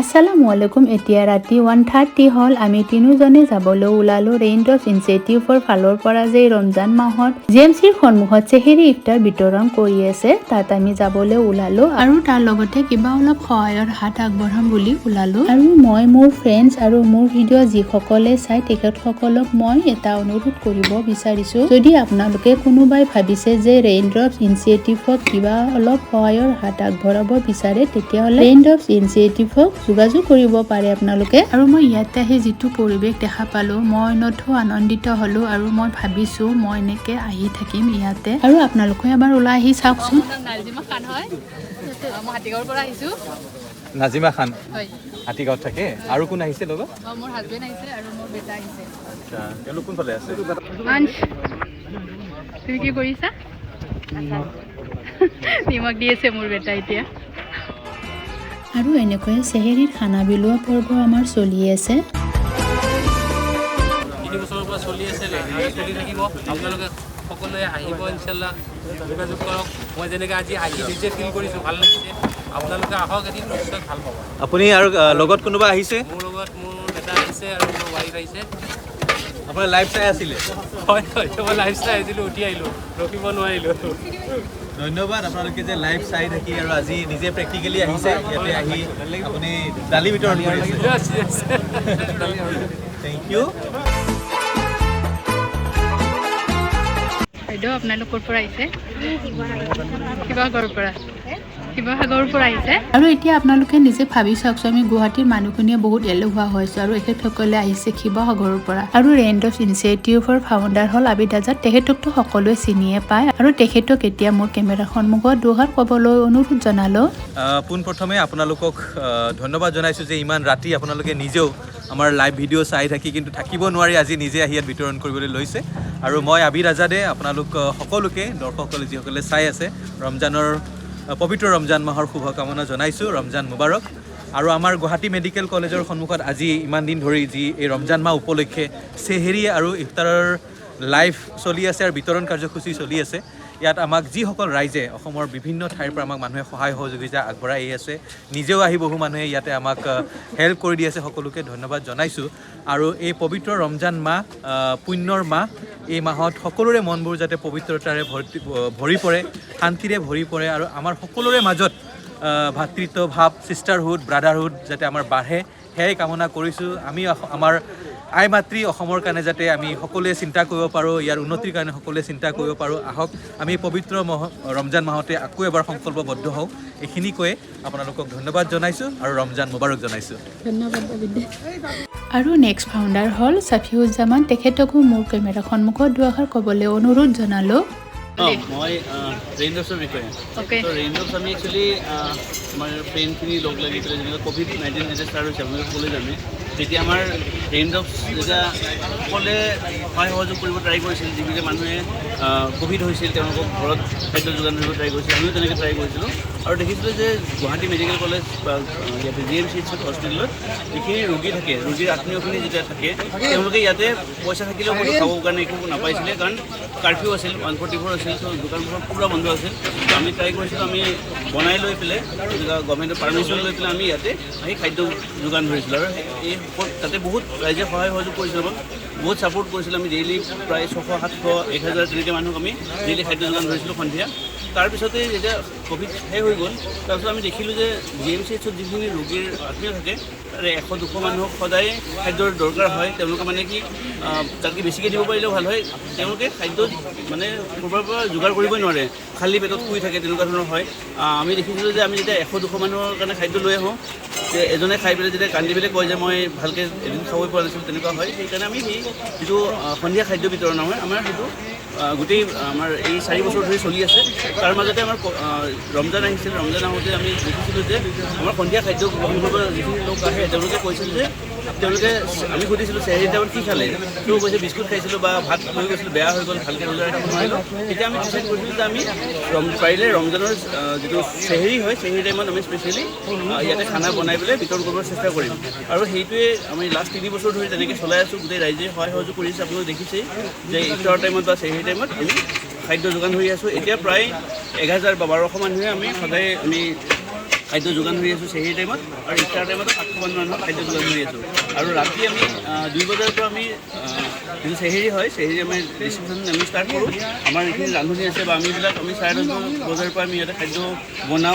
আসসালামু আলাইকুম। এতিয়া ৰাতি 1:30 হ'ল। আমি তিনিজনে যাবলৈ ওলালো ৰেইনড্ৰপছ ইনিচিয়েটিভৰ ফালৰ পৰা যে ৰমজান মাহত জিএমচিৰ সন্মুখত চেহেৰি ইফতাৰ বিতৰণ কৰি আছে, তাত আমি যাবলৈ ওলালো আৰু তাৰ লগতে কিবা অলপ সহায়ৰ হাত আগবঢ়াম বুলি ওলালো। আৰু মই মোৰ ফ্ৰেণ্ডছ আৰু মোৰ ভিডিঅ' যিসকলে চাই তেখেতসকলক মই এটা অনুৰোধ কৰিব বিচাৰিছো, যদি আপোনালোকে কোনোবাই ভাবিছে যে ৰেইনড্ৰপছ ইনিচিয়েটিভক কিবা অলপ সহায়ৰ হাত আগবঢ়াব বিচাৰে, তেতিয়াহ'লে ৰেইনড্ৰপছ ইনিচিয়েটিভক যোগাযোগ কৰিব পাৰে আপোনালোকে। আৰু মই ইয়াতে আহি যিটো পৰিৱেশ দেখা পালো, মই নথৈ আনন্দিত হলো আৰু মই ভাবিছো মই এনেকে আহি থাকিম ইয়াতে। আৰু আপোনালোকে এবাৰ ওলাই আহি চাওকচোন। নাজিমা খান হয়, মই হাতীগাঁৱৰ পৰা আহিছো। নাজিমা খান হয়, হাতীগাঁৱত থাকে। আৰু কোন আহিছে লগত? মোৰ হাজবেণ্ড আহিছে আৰু মোৰ বেটা আহিছে। আচ্ছা, তেওঁলোক কোনফালে আছে? তুমি কি কৰিছা? নিমখ দি আছে মোৰ বেটা এতিয়া। আৰু এনেকৈ চেহেৰিৰ খানা বিলোৱা পৰ্ব আমাৰ চলি আছে। 3 বছৰৰ পৰা চলি আছে, চলি থাকিব। আপোনালোকে সকলোৱে আহিব, ইনশাল্লাহ যোগাযোগ কৰক। মই যেনেকৈ আজি আহি নিজে ফিল কৰিছোঁ, ভাল লাগিছে। আপোনালোকে আহক, এদিন নিশ্চয় ভাল পাব। আপুনি আৰু লগত কোনোবা আহিছে? মোৰ লগত মোৰ বেটা আহিছে আৰু মোৰ ৱাইফ আহিছে। আপোনাৰ লাইভ চাই আছিলে? হয় হয়, মই লাইভ চাই আহিছিলোঁ, উঠি আহিলোঁ, ৰখিব নোৱাৰিলোঁ। ধন্যবাদ আপোনালোকে যে লাইভ চাই থাকি আৰু আজি নিজে প্ৰেক্টিকেলি আহিছে ইয়াতে আহি আপুনি দালি বিতৰণ কৰিছে। Thank you. বাইদেউ আপোনালোকৰ পৰা আহিছে? শিৱসাগৰৰ পৰা? শিৱসাগৰৰ পৰা আহিছে। আৰু এতিয়া আপোনালোকে নিজে ভাবি চাওকচোন, আমি গুৱাহাটীৰ মানুহখিনিয়ে বহুত এলেহুৱা হৈছোঁ আৰু এখেতসকলে আহিছে শিৱসাগৰৰ পৰা। আৰু ৰেইনড্ৰপছ ইনিচিয়েটিভৰ ফাউণ্ডাৰ হ'ল আবিদ আজাদ। তেখেতকতো সকলোৱে চিনিয়ে পায় আৰু তেখেতক এতিয়া মোৰ কেমেৰাৰ সন্মুখত দুহাৰ ক'বলৈ অনুৰোধ জনালো। পোনপ্ৰথমে আপোনালোকক ধন্যবাদ জনাইছোঁ যে ইমান ৰাতি আপোনালোকে নিজেও আমাৰ লাইভ ভিডিঅ' চাই থাকি কিন্তু থাকিব নোৱাৰি আজি নিজে আহি ইয়াত বিতৰণ কৰিবলৈ লৈছে। আৰু মই আবিদ আজাদে আপোনালোক সকলোকে, দৰ্শকসকলে যিসকলে চাই আছে, ৰমজানৰ পবিত্ৰ ৰমজান মাহৰ শুভকামনা জনাইছোঁ। ৰমজান মুবাৰক। আৰু আমাৰ গুৱাহাটী মেডিকেল কলেজৰ সন্মুখত আজি ইমান দিন ধৰি যি এই ৰমজান মাহ উপলক্ষে চেহেৰি আৰু ইফতাৰৰ লাইভ চলি আছে আৰু বিতৰণ কাৰ্যসূচী চলি আছে, ইয়াত আমাক যিসকল ৰাইজে অসমৰ বিভিন্ন ঠাইৰ পৰা আমাক মানুহে সহায় সহযোগিতা আগবঢ়াই আছে, নিজেও আহি বহু মানুহে ইয়াতে আমাক হেল্প কৰি দি আছে, সকলোকে ধন্যবাদ জনাইছোঁ। আৰু এই পবিত্ৰ ৰমজান মাহ, পুণ্যৰ মাহ, এই মাহত সকলোৰে মনবোৰ যাতে পবিত্ৰতাৰে ভৰি পৰে, শান্তিৰে ভৰি পৰে আৰু আমাৰ সকলোৰে মাজত ভাতৃত্ব ভাৱ, ছিষ্টাৰহুড, ব্ৰাদাৰহুড যাতে আমাৰ বাঢ়ে, সেয়াই কামনা কৰিছোঁ। আমি আমাৰ আই মাতৃ অসমৰ কাৰণে যাতে আমি সকলোৱে চিন্তা কৰিব পাৰোঁ, ইয়াৰ উন্নতিৰ কাৰণে সকলোৱে চিন্তা কৰিব পাৰোঁ। আহক আমি পবিত্ৰ ৰমজান মাহতে আকৌ এবাৰ সংকল্পবদ্ধ হওঁ। এইখিনি কৈয়ে আপোনালোকক ধন্যবাদ জনাইছোঁ আৰু ৰমজান মুবাৰক জনাইছোঁ। ধন্যবাদ আবিদ। আৰু নেক্সট ফাউণ্ডাৰ হ'ল ছাফিউজ্জামান। তেখেতকো মোৰ কেমেৰা সন্মুখত দুআষাৰ ক'বলৈ অনুৰোধ জনালোঁ। মই ৰেইনড্ৰপছৰ বিষয়ে। অ'কে। ত' ৰেইনড্ৰপছ আমি একচুৱেলি আমাৰ ফ্ৰেণ্ডখিনি লগ লাগি পেলাই যেনেকৈ COVID-19 যেতিয়া ষ্টাৰ্ট হৈছে আপোনালোকে সকলোৱে জানে, তেতিয়া আমাৰ ৰেইনড্ৰপছ যেতিয়া সকলোৱে সহায় সহযোগ কৰিব ট্ৰাই কৰিছিল, যিবিলাক মানুহে ক'ভিড হৈছিল তেওঁলোকক ঘৰত খাদ্য যোগান ধৰিব ট্ৰাই কৰিছিল, আমিও তেনেকৈ ট্ৰাই কৰিছিলোঁ। আৰু দেখিছিলোঁ যে গুৱাহাটী মেডিকেল কলেজ বা ইয়াতে GMC হস্পিটেলত যিখিনি ৰোগী থাকে, ৰোগীৰ আত্মীয়খিনি যেতিয়া থাকে, তেওঁলোকে ইয়াতে পইচা থাকিলেও কোনো খাবৰ কাৰণে একো নাপাইছিলে, কাৰণ কাৰফিউ আছিল, 144 আছিল, চ' দোকানবোৰ পূৰা বন্ধ আছিল। আমি ট্ৰাই কৰিছিলোঁ, আমি বনাই লৈ পেলাই গভৰ্ণমেণ্টৰ পাৰ্মিশ্যন লৈ পেলাই আমি ইয়াতে আহি খাদ্য যোগান ধৰিছিলোঁ। আৰু এই তাতে বহুত ৰাইজে সহায় সহযোগ কৰিছিল, আমাক বহুত ছাপোৰ্ট কৰিছিল। আমি ডেইলি প্ৰায় 600, 700, 1000 তেনেকৈ মানুহক আমি ডেইলি খাদ্য যোগান ধৰিছিলোঁ সন্ধিয়া। তাৰপিছতে যেতিয়া ক'ভিড শেষ হৈ গ'ল, তাৰপিছত আমি দেখিলোঁ যে GMCHত যিখিনি ৰোগীৰ আত্মীয় থাকে, তাৰে 100-200 মানুহক সদায় খাদ্যৰ দৰকাৰ হয়। তেওঁলোকে মানে কি তাতকৈ বেছিকৈ দিব পাৰিলেও ভাল হয়। তেওঁলোকে খাদ্য মানে ক'ৰবাৰ পৰা যোগাৰ কৰিবই নোৱাৰে, খালী পেটত শুই থাকে, তেনেকুৱা ধৰণৰ হয়। আমি দেখিছিলোঁ যে আমি যেতিয়া 100-200 মানুহৰ কাৰণে খাদ্য লৈ আহোঁ, যে এজনে খাই পেলাই যেতিয়া কান্দি পেলাই কয় যে মই ভালকৈ এদিন খাবই পৰা নাছিলোঁ, তেনেকুৱা হয়। সেইকাৰণে আমি সেই যিটো সন্ধিয়া খাদ্য বিতৰণ হয়, আমাৰ সেইটো গোটেই আমাৰ এই 4 বছৰ ধৰি চলি আছে। তাৰ মাজতে আমাৰ ৰমজান আহিছিল। ৰমজান আহোঁতে আমি দেখিছিলোঁ যে আমাৰ সন্ধিয়া খাদ্য গ্ৰহণ কৰিব যিখিনি লোক আহে, তেওঁলোকে কৈছিল যে আমি সুধিছিলোঁ চেহেৰি টাইমত কি খালে, তেওঁ কৈছে বিস্কুট খাইছিলোঁ বা ভাত লৈ গৈছিলোঁ, বেয়া হৈ গ'ল, ভালকৈ ৰোজা ৰাখিব নোৱাৰিলোঁ। তেতিয়া আমি ডিচাইড কৰিছিলোঁ যে আমি পাৰিলে ৰমজানৰ যিটো চেহেৰি হয়, চেহেৰি টাইমত আমি স্পেচিয়েলি ইয়াতে খানা বনাই পেলাই বিতৰণ কৰিব চেষ্টা কৰিম। আৰু সেইটোৱে আমি লাষ্ট 3 বছৰ ধৰি তেনেকৈ চলাই আছোঁ। গোটেই ৰাইজে সহায় সহযোগ কৰিছে। আপোনালোকে দেখিছেই যে ইফতাৰৰ টাইমত বা চেহেৰি টাইমত আমি খাদ্য যোগান ধৰি আছোঁ। এতিয়া প্ৰায় 1000 বা 1200 মানুহে আমি সদায় খাদ্য যোগান ধৰি আছোঁ চেহেৰী টাইমত, আৰু ইফতাৰ টাইমত 700মান মানুহক খাদ্য যোগান ধৰি আছোঁ। আৰু ৰাতি আমি 2 বজাৰ পৰা আমি যিটো চেহেৰী হয়, চেহেৰী আমি ডিষ্ট্ৰিবিউশ্যন আমি ষ্টাৰ্ট কৰোঁ। আমাৰ যিখিনি ৰান্ধনি আছে বা আমিবিলাক আমি 10:30 বজাৰ পৰা আমি ইয়াতে খাদ্য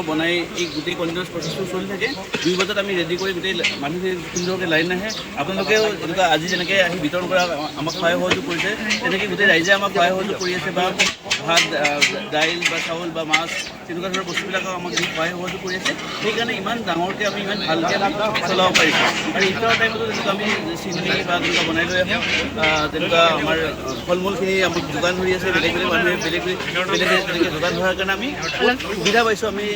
বনাই এই গোটেই কণ্টিনিউৱাছ প্ৰচেছটো চলি থাকে। 2 বজাত আমি ৰেডি কৰি গোটেই মানুহখিনি সুন্দৰকৈ লাইন আহে। আপোনালোকেও এনেকুৱা আজি যেনেকৈ আহি বিতৰণ কৰা আমাক সহায় সহযোগ কৰিছে, তেনেকৈ গোটেই ৰাইজে আমাক সহায় সহযোগ কৰি আছে, বা ভাত, দাইল বা চাউল বা মাছ তেনেকুৱা ধৰণৰ বস্তুবিলাকক আমাক দি সহায় সহযোগ কৰি আছে। সেইকাৰণে ইমান ডাঙৰকৈ আমি ইমান ভালকৈ চলাব পাৰিছোঁ। আৰু ইফতাৰৰ টাইমতো তেনেকুৱা আমি চিনি বা তেনেকুৱা বনাই লৈ আহোঁ। তেনেকুৱা আমাৰ ফল মূলখিনি আমাক যোগান ধৰি আছে। বেলেগ বেলেগ মানুহে বেলেগ তেনেকৈ যোগান ধৰাৰ কাৰণে আমি বহুত সুবিধা পাইছোঁ। আমি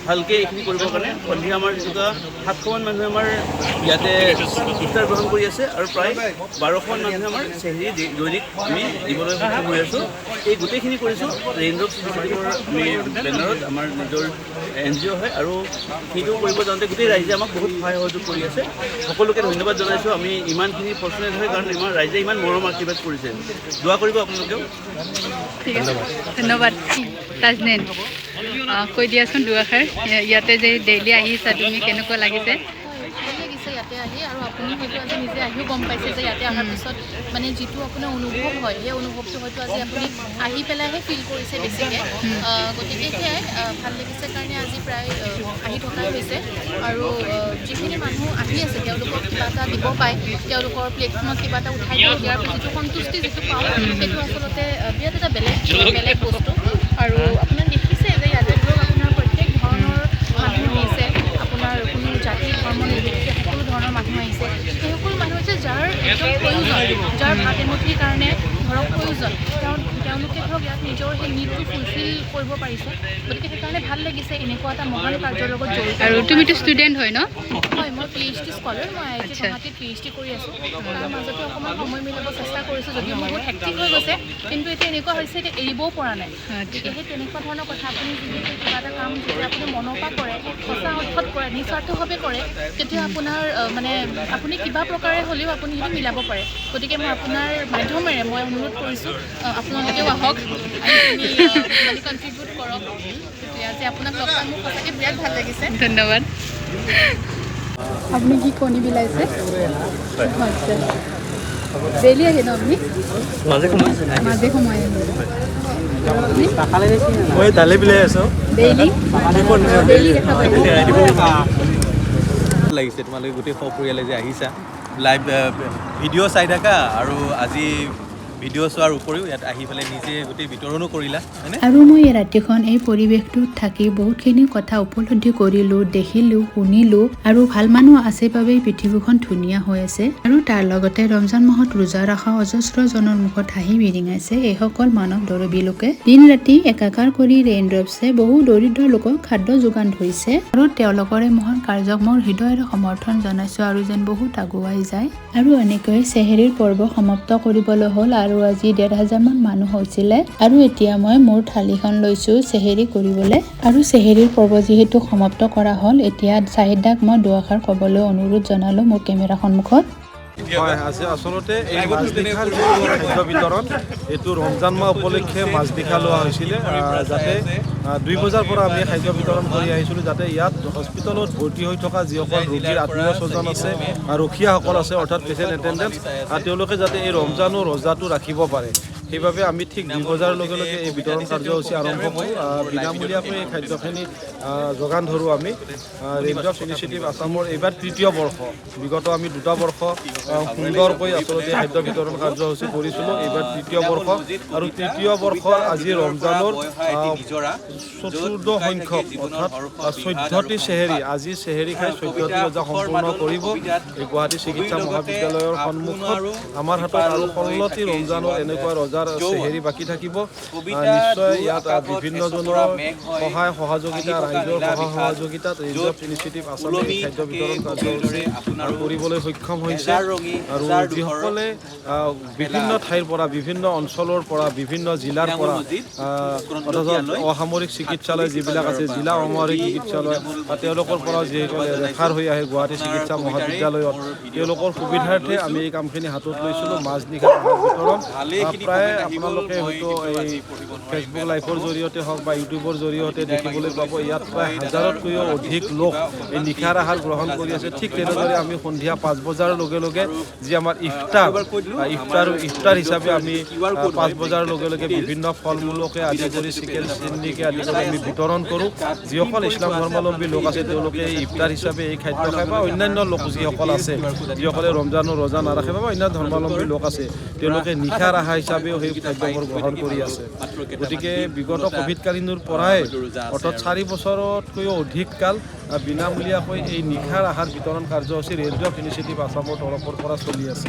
ভালকৈ এইখিনি কৰিবৰ কাৰণে সন্ধিয়া আমাৰ তেনেকুৱা 700মান মানুহে আমাৰ ইয়াতে ইফতাৰ গ্ৰহণ কৰি আছে, আৰু প্ৰায় 1200মান মানুহে আমাৰ চেহেৰী দৈনিক আমি দিবলৈ সক্ষম হৈ আছোঁ। এই গোটেইখিনি কৰিছোঁ ৰেইনড্ৰপছ ইনিচিয়েটিভৰ আমি বেনাৰত, আমাৰ নিজৰ NGO হয়, আৰু সেইটো কৰিব যাওঁতে গোটেই ৰাইজে আমাক বহুত সহায় সহযোগ কৰি আছে। সকলোকে ধন্যবাদ জনাইছোঁ। আমি ইমানখিনি ফৰ্চুনেট হয় কাৰণ আমাৰ ৰাইজে ইমান মৰম আশীৰ্বাদ কৰিছে। দোৱা কৰিব আপোনালোকেও। ঠিক আছে, ধন্যবাদ তাজনীন। কৈ দিয়াচোন দুআষাৰ, ইয়াতে যে ডেইলি আহিছা তুমি, কেনেকুৱা লাগিছে? ভাল লাগিছে ইয়াতে আহি, আৰু আপুনি হয়তো আজি নিজে আহিও গম পাইছে যে ইয়াতে অহাৰ পিছত মানে যিটো আপোনাৰ অনুভৱ হয়, সেই অনুভৱটো হয়তো আজি আপুনি আহি পেলাইহে ফিল কৰিছে বেছিকৈ। গতিকে সেয়াই ভাল লাগিছে কাৰণে আজি প্ৰায় আহি থকাই হৈছে। আৰু যিখিনি মানুহ আহি আছে তেওঁলোকক কিবা এটা দিব পায়, তেওঁলোকৰ প্লেটখনত কিবা এটা উঠাই দিয়াৰ যিটো সন্তুষ্টি যিটো পাওঁ, সেইটো আচলতে বিৰাট এটা বেলেগ বস্তু। আৰু আপোনাৰ দেখিছে যে ইয়াতে ধৰক আপোনাৰ প্ৰত্যেক ধৰণৰ মানুহ আহিছে, আপোনাৰ কোনো জাতি ধৰ্ম নিৰ্বিশেষে সকলো ধৰণৰ মানুহ আহিছে। সেই সকলো মানুহ হৈছে যাৰ একদম প্ৰয়োজন, যাৰ ভাত এমুঠিৰ কাৰণে ধৰক প্ৰয়োজন, তেওঁলোকে ধৰক ইয়াত নিজৰ সেই নিডটো ফুলফিল কৰিব পাৰিছে। গতিকে সেইকাৰণে ভাল লাগিছে এনেকুৱা এটা মহান কাৰ্যৰ লগত জড়িত। আৰু তুমিতো ষ্টুডেণ্ট হয় ন? হয়, মই PhD স্কলাৰ। মই IIT গুৱাহাটীত PhD কৰি আছোঁ। তাৰ মাজতে অকণমান সময় মিলাব চেষ্টা কৰিছোঁ, যদিও মোৰ বহুত হেক্টিক হৈ গৈছে, কিন্তু এতিয়া এনেকুৱা হৈছে যে এৰিবও পৰা নাই। গতিকে সেই তেনেকুৱা ধৰণৰ কথা, আপুনি যিহেতু কিবা এটা কাম যেতিয়া আপুনি মনৰ পৰা কৰে, সঁচা অৰ্থত কৰে, নিস্বাৰ্থভাৱে কৰে, তেতিয়া আপোনাৰ মানে আপুনি কিবা প্ৰকাৰে হ'লেও আপুনি সেইটো মিলাব পাৰে। গতিকে মই আপোনাৰ মাধ্যমেৰে মই অনুৰোধ কৰিছোঁ আপোনালোকেও আহক, আপুনি কণ্ট্ৰিবিউট কৰক। গতিকে আজি আপোনাক লগ পাই মোৰ সঁচাকৈ বিৰাট ভাল লাগিছে। ধন্যবাদ। আপুনি কি কণী বিলাইছে? আচ্ছা, ডেইলি আহে ন আপুনি? মাজে সময়ে মই দালি বিলাই আছোঁ। ডেইলি দেখা পাই লাগিছে তোমালোকে গোটেই সপৰিয়ালে যে আহিছা, লাইভ ভিডিঅ' চাই থাকা, আৰু আজি ভিডিঅ' চোৱাৰ উপৰিও ইয়াত আহি পেলাই নিজে গোটেই বিতৰণো কৰিলা, হয়নে? আৰু মই ৰাতিখন এই পৰিৱেশটোত থাকি বহুতখিনি কথা উপলব্ধি কৰিলোঁ, দেখিলোঁ, শুনিলোঁ, আৰু ভাল মানুহ আছে বাবেই পৃথিৱীখন ধুনীয়া হৈ আছে। আৰু তাৰ লগতে ৰমজান মাহত ৰোজা ৰখা অজস্ৰজনৰ মুখত হাঁহি বিৰিঙাইছে এইসকল মানৱ দৰবী লোকে। দিন ৰাতি একাকাৰ কৰি ৰেইনড্ৰপছে বহু দৰিদ্ৰ লোকক খাদ্য যোগান ধৰিছে, আৰু তেওঁলোকৰ এই মহান কাৰ্যক মোৰ হৃদয়েৰে সমৰ্থন জনাইছোঁ, আৰু যেন বহুত আগুৱাই যায়। আৰু এনেকৈ চেহেৰীৰ পৰ্ব সমাপ্ত কৰিবলৈ হ'ল, আৰু আজি 1,500 মান মানুহ হৈছিলে। আৰু এতিয়া মই মোৰ থালিখন লৈছোঁ চেহেৰী কৰিবলৈ। আৰু চেহেৰীৰ পৰ্ব যিহেতু সমাপ্ত কৰা হ'ল, এতিয়া চাহিদাক মই দুআষাৰ ক'বলৈ অনুৰোধ জনালোঁ মোৰ কেমেৰা সন্মুখত। হয়, আজি আচলতে এই মাজনিশাৰ যিটো খাদ্য বিতৰণ, এইটো ৰমজান মাহ উপলক্ষে মাজনিশা লোৱা হৈছিলে, যাতে 2 বজাৰ পৰা আমি খাদ্য বিতৰণ কৰি আহিছিলোঁ, যাতে ইয়াত হস্পিটেলত ভৰ্তি হৈ থকা যিসকল ৰোগীৰ আত্মীয় স্বজন আছে, ৰখীয়াসকল আছে, অৰ্থাৎ পেচেণ্ট এটেণ্ডেণ্ট, তেওঁলোকে যাতে এই ৰমজানৰ ৰোজাটো ৰাখিব পাৰে। সেইবাবে আমি ঠিক 2 বজাৰ লগে লগে এই বিতৰণ কাৰ্যসূচী আৰম্ভ কৰোঁ। বিনামূলীয়াকৈ এই খাদ্যখিনি যোগান ধৰোঁ আমি। ৰেইনড্ৰপছ ইনিচিয়েটিভ আছামৰ এইবাৰ 3য় বৰ্ষ। বিগত আমি 2টা বৰ্ষ সুন্দৰকৈ আচলতে খাদ্য বিতৰণ কাৰ্যসূচী কৰিছিলোঁ। এইবাৰ 3য় বৰ্ষ, আৰু 3য় বৰ্ষৰ আজি ৰমজানৰ 14 সংখ্যক, অৰ্থাৎ 14টি চেহেৰী, আজি চেহেৰী খাই 14টি ৰোজা সম্পূৰ্ণ কৰিব। এই গুৱাহাটী চিকিৎসা মহাবিদ্যালয়ৰ সন্মুখত আমাৰ হাতত আৰু 16টি ৰমজানৰ এনেকুৱা ৰোজাৰ চেহেৰী বাকী থাকিব। নিশ্চয় ইয়াত বিভিন্নজনৰ সহায় সহযোগিতা, ৰাইজৰ সহায় সহযোগিতাত ৰেইনড্ৰপছ ইনিচিয়েটিভ আছামে খাদ্য বিতৰণ কাৰ্যসূচী কৰিবলৈ সক্ষম হৈছে। আৰু যিসকলে বিভিন্ন ঠাইৰ পৰা, বিভিন্ন অঞ্চলৰ পৰা, বিভিন্ন জিলাৰ পৰা, অথচ অসামৰিক চিকিৎসালয় যিবিলাক আছে, জিলা অসামৰিক চিকিৎসালয়, তেওঁলোকৰ পৰা যিসকলে ৰেফাৰ হৈ আহে গুৱাহাটী চিকিৎসা মহাবিদ্যালয়ত, তেওঁলোকৰ সুবিধাৰ্থে আমি এই কামখিনি হাতত লৈছিলোঁ। মাজনিশা বিতৰণ প্ৰায় আপোনালোকে হয়তো এই ফেচবুক লাইভৰ জৰিয়তে হওক বা ইউটিউবৰ জৰিয়তে দেখিবলৈ পাব ইয়াত প্ৰায় হাজাৰতকৈও অধিক লোক এই নিশাৰ আহাৰ গ্ৰহণ কৰি আছে। ঠিক তেনেদৰে আমি সন্ধিয়া 5 বজাৰ লগে লগে যি আমাৰ ইফতাৰ হিচাপে আমি 5 বজাৰ লগে লগে বিভিন্ন ফল মূলকে আদি কৰি চিকেন চিন্নিকে আদি কৰি আমি বিতৰণ কৰোঁ। যিসকল ইছলাম ধৰ্মাৱলম্বী লোক আছে তেওঁলোকে ইফতাৰ হিচাপে এই খাদ্য খায় বা অন্যান্য লোক যিসকল আছে যিসকলে ৰমজানৰ ৰোজা নাৰাখে বা অন্য ধৰ্মাৱলম্বী লোক আছে তেওঁলোকে নিশাৰ আহাৰ হিচাপেও সেই খাদ্যবোৰ গ্ৰহণ কৰি আছে। গতিকে বিগত ক'ভিডকালীনৰ পৰাই অৰ্থাৎ 4 বছৰতকৈও অধিক কাল বিনামূলীয়াকৈ এই নিশাৰ আহাৰ বিতৰণ কাৰ্যসূচী ৰেইনজ অফ ইনিচিয়েটিভ আছামৰ তৰফৰ পৰা চলি আছে।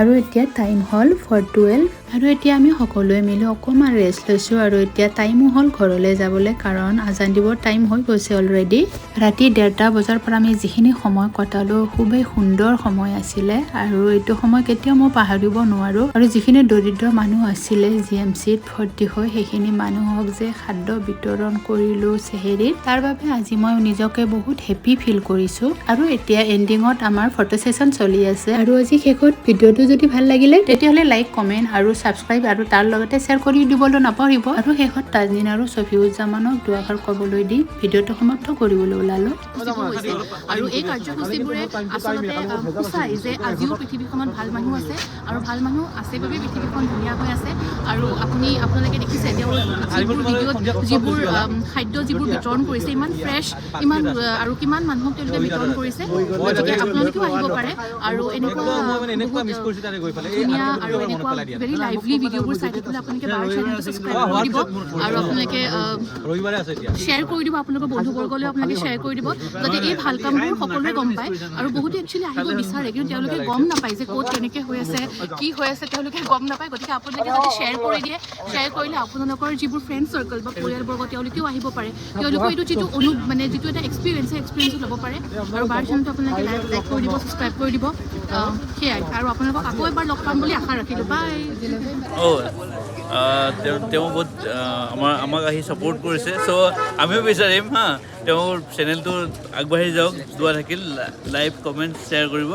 আৰু এতিয়া টাইম হ'ল 4:12 আৰু এতিয়া আমি সকলোৱে মিলি অকণমান ৰেষ্ট লৈছোঁ আৰু এতিয়া টাইমো হ'ল ঘৰলৈ যাবলৈ, কাৰণ আজান দিবৰ টাইম হৈ গৈছে অলৰেডি। ৰাতি 1:30 বজাৰ পৰা আমি যিখিনি সময় কটালোঁ খুবেই সুন্দৰ সময় আছিলে আৰু এইটো সময় কেতিয়াও মই পাহৰিব নোৱাৰোঁ। আৰু যিখিনি দৰিদ্ৰ মানুহ আছিলে GMCত ভৰ্তি হৈ সেইখিনি মানুহক যে খাদ্য বিতৰণ কৰিলোঁ চেহেৰিত, তাৰ বাবে আজি মই নিজকে বহুত হেপী ফিল কৰিছোঁ। আৰু এতিয়া এণ্ডিঙত আমাৰ ফটো ছেশ্যন চলি আছে আৰু আজি শেষত ভিডিঅ'টো যদি ভাল লাগিলে তেতিয়াহ'লে লাইক কমেণ্ট আৰু ছাবস্ক্ৰাইব আৰু তাৰ লগতে শ্বেয়াৰ কৰি দিবলৈ নাপাহৰিব। আৰু শেষত তাজনীন আৰু ছফিউজ্জামানক দুআষাৰ ক'বলৈ দি ভিডিঅ'টো সমাপ্ত কৰিবলৈ ওলালোঁ। আৰু এই কাৰ্যসূচীবোৰে আচলতে সূচায় যে আজিও পৃথিৱীখনত ভাল মানুহ আছে আৰু ভাল মানুহ আছে বাবে পৃথিৱীখন ধুনীয়া হৈ আছে। আৰু আপোনালোকে দেখিছে তেওঁ যিবোৰ ভিডিঅ'ত যিবোৰ খাদ্য যিবোৰ বিতৰণ কৰিছে ইমান ফ্ৰেছ, ইমান আৰু কিমান মানুহক তেওঁলোকে বিতৰণ কৰিছে। গতিকে আপোনালোকেও আহিব পাৰে আৰু এনেকুৱা ধুনীয়া আৰু এনেকুৱা ভেৰি লাইভলি ভিডিঅ'বোৰ চাই থাকিলে আপোনালোকে বাৰ চেনেলটো ছাবস্ক্ৰাইব কৰি দিব আৰু আপোনালোকে শ্বেয়াৰ কৰি দিব, আপোনালোকৰ বন্ধুবৰ্গলৈও আপোনালোকে শ্বেয়াৰ কৰি দিব যাতে এই ভাল কামবোৰ সকলোৱে গম পায়। আৰু বহুতে একচুৱেলি আহিব বিচাৰে কিন্তু তেওঁলোকে গম নাপায় যে ক'ত কেনেকৈ হৈ আছে, কি হৈ আছে, তেওঁলোকে গম নাপায়। গতিকে আপোনালোকে যদি শ্বেয়াৰ কৰি দিয়ে, শ্বেয়াৰ কৰিলে আপোনালোকৰ যিবোৰ ফ্ৰেণ্ড চাৰ্কল বা পৰিয়ালবৰ্গ তেওঁলোকেও আহিব পাৰে, তেওঁলোকৰ এইটো যিটো যিটো এটা এক্সপিৰিয়েঞ্চ সেই এক্সপিৰিয়েঞ্চো ল'ব পাৰে। আৰু বাৰ চেনেলটো আপোনালোকে লাইক কৰি দিব, ছাবস্ক্ৰাইব কৰি দিব, সেয়াই। আৰু আপোনালোকক আকৌ এবাৰ লগ পাম বুলি আশা ৰাখিলোঁ। বাই। তেওঁ বহুত আমাক আহি ছাপোৰ্ট কৰিছে, চ' আমিও বিচাৰিম তেওঁৰ চেনেলটো আগবাঢ়ি যাওক। দোৱা থাকিল, লাইক কমেণ্ট শ্বেয়াৰ কৰিব।